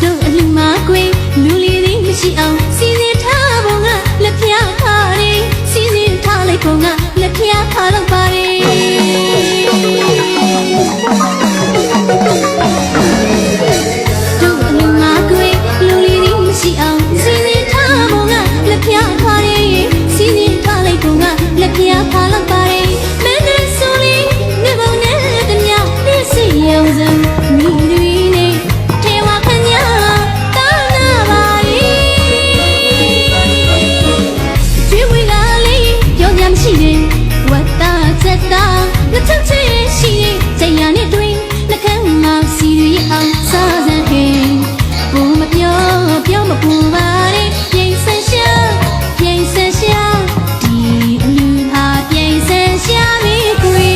တို့အလူမကွေလူလီလေးမရှိအောင်စီစဉ်ထားပုံကလက်ဖျားခါရီစီစဉ်ထားလိုက်ပုံကလက်ဖျားခါတော့ပါရီတို့အလူမကွေလူလီလေးမရှိအောင်စီစဉ်ထားပုံကလက်ဖျားခါရီစီစဉ်ထားလိုက်ပုံကလက်ဖျားခါတော့ပါရီမင်းတို့ဆိုလေးငါပုံနဲ့တမယပြည့်စုံရောင်စုံမိတွေနဲ့ထေဝခညာတာနာပါရီကျွေးဝေးလာလေးပြောပြမရှိတယ်ဝတ်တာချက်တာလက်ချက်ချင်ရှိတဲ့ကြံရနဲ့တွင်နှကန်းမှာစီရီအောင်စားစမ်းဟင်ဘူမပြောမပူပါနဲ့ပြင်ဆန်ရှာဒီအလူဟာပြင်ဆန်ရှာမိကွေ